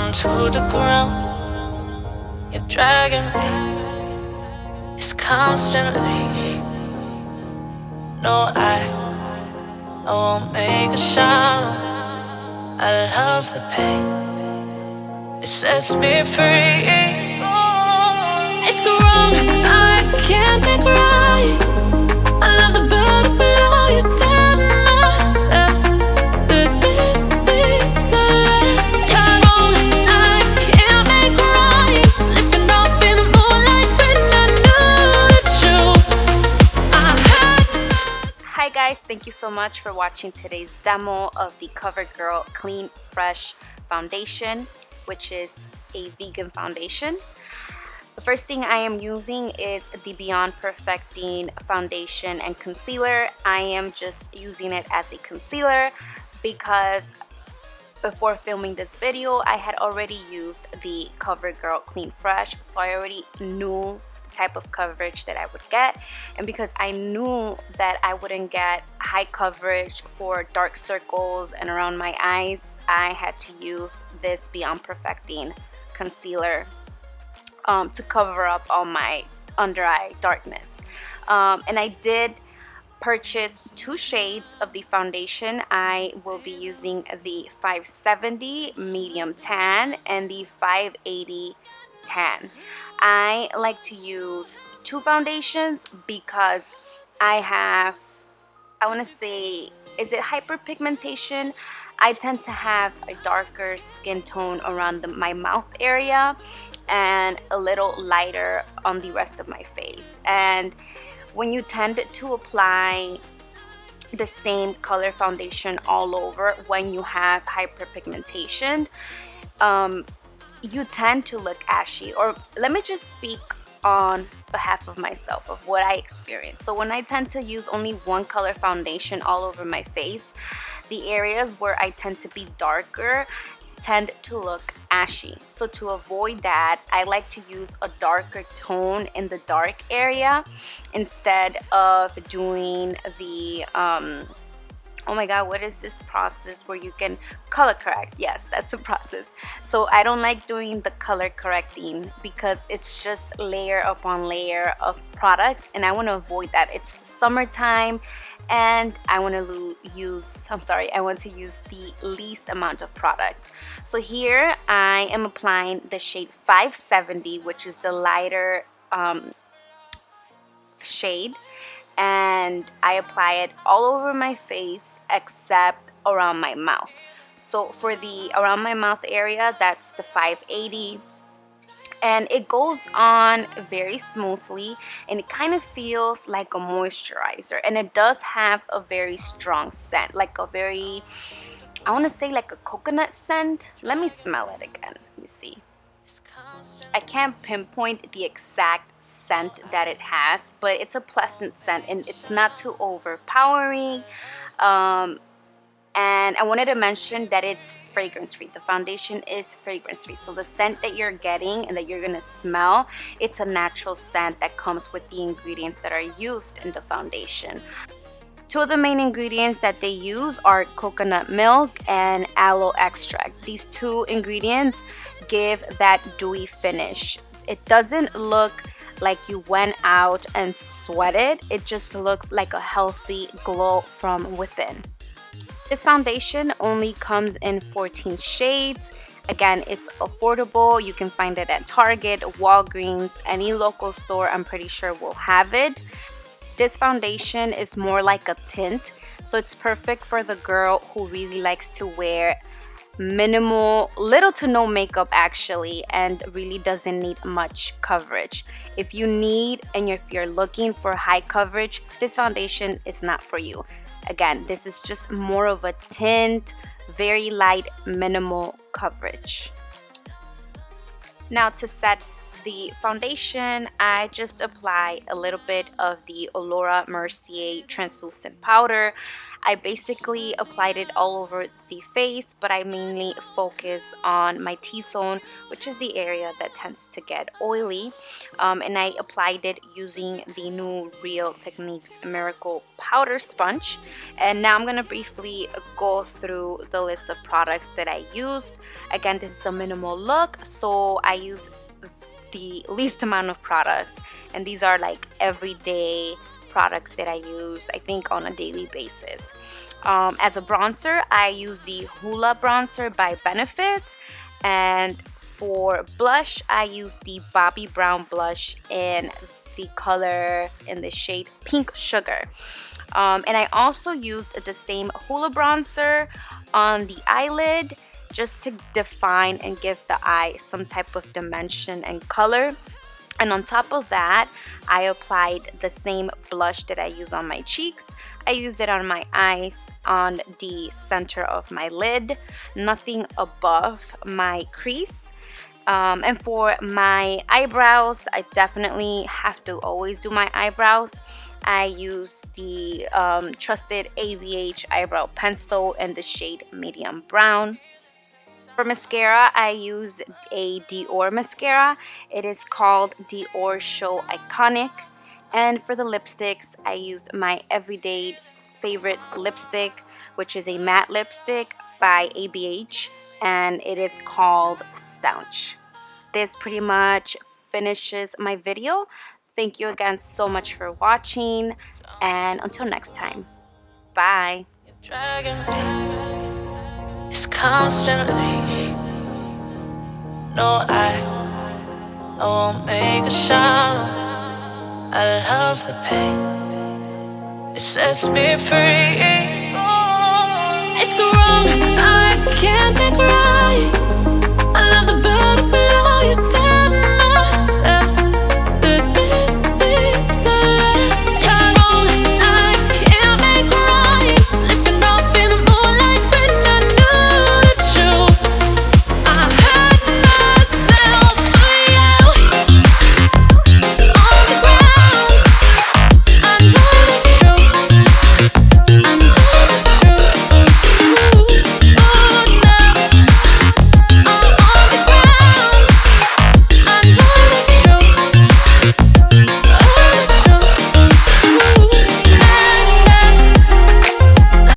down to the ground. You're dragging me, it's constantly. No, I won't make a sound. I love the pain, it sets me free. It's wrong, I can't make right. I love the better below. You tell myself that this is the last time. It's wrong, I can't make right. Slipping off in the moonlight when I knew the truth. Hi guys, thank you so much for watching today's demo of the Covergirl Clean Fresh Foundation, which is a vegan foundation. The first thing I am using is the Beyond Perfecting Foundation and Concealer. I am just using it as a concealer because before filming this video, I had already used the Covergirl Clean Fresh, so I already knew the type of coverage that I would get. And because I knew that I wouldn't get high coverage for dark circles and around my eyes, I had to use this Beyond Perfecting Concealer to cover up all my under eye darkness. And I did purchase 2 shades of the foundation. I will be using the 570 medium tan and the 580 tan. I like to use 2 foundations because I want to say, is it hyperpigmentation? I tend to have a darker skin tone around my mouth area and a little lighter on the rest of my face. And when you tend to apply the same color foundation all over when you have hyperpigmentation, you tend to look ashy. Or let me just speak on behalf of myself of what I experience. So when I tend to use only one color foundation all over my face, the areas where I tend to be darker tend to look ashy. So to avoid that, I like to use a darker tone in the dark area instead of doing the oh my god, what is this process where you can color correct? Yes, that's a process. So I don't like doing the color correcting because it's just layer upon layer of products, and I want to avoid that. It's the summertime and I want to use the least amount of products. So here I am applying the shade 570, which is the lighter shade, and I apply it all over my face except around my mouth. So for the around my mouth area, that's the 580, and it goes on very smoothly and it kind of feels like a moisturizer, and it does have a very strong scent, like a very, I want to say like a coconut scent. Let me smell it again. Let me see. I can't pinpoint the exact scent that it has, but it's a pleasant scent and it's not too overpowering. And I wanted to mention that it's fragrance free. The foundation is fragrance free, so the scent that you're getting and that you're gonna smell, it's a natural scent that comes with the ingredients that are used in the foundation. 2 of the main ingredients that they use are coconut milk and aloe extract. These 2 ingredients give that dewy finish. It doesn't look like you went out and sweated. It just looks like a healthy glow from within. This foundation only comes in 14 shades. Again, it's affordable. You can find it at Target, Walgreens, any local store I'm pretty sure will have it. This foundation is more like a tint, so it's perfect for the girl who really likes to wear minimal, little to no makeup actually, and really doesn't need much coverage. If you need and if you're looking for high coverage, this foundation is not for you. Again, this is just more of a tint, very light, minimal coverage. Now to set the foundation, I just apply a little bit of the Laura Mercier translucent powder. I basically applied it all over the face, but I mainly focus on my T-zone, which is the area that tends to get oily. And I applied it using the new Real Techniques Miracle Powder Sponge. And now I'm going to briefly go through the list of products that I used. Again, this is a minimal look, so I use the least amount of products, and these are like everyday products that I use, I think, on a daily basis. As a bronzer, I use the Hoola bronzer by Benefit, and for blush, I use the Bobbi Brown blush in the color in the shade Pink Sugar. And I also used the same Hoola bronzer on the eyelid just to define and give the eye some type of dimension and color. And on top of that, I applied the same blush that I use on my cheeks. I used it on my eyes, on the center of my lid, nothing above my crease. And for my eyebrows, I definitely have to always do my eyebrows. I use the trusted AVH eyebrow pencil in the shade medium brown. For mascara, I use a Dior mascara. It is called Dior Show Iconic. And for the lipsticks, I used my everyday favorite lipstick, which is a matte lipstick by ABH, and it is called Staunch. This pretty much finishes my video. Thank you again so much for watching, and until next time, bye. Dragging me, it's constantly. No, I won't make a sound. I love the pain, it sets me free. It's wrong.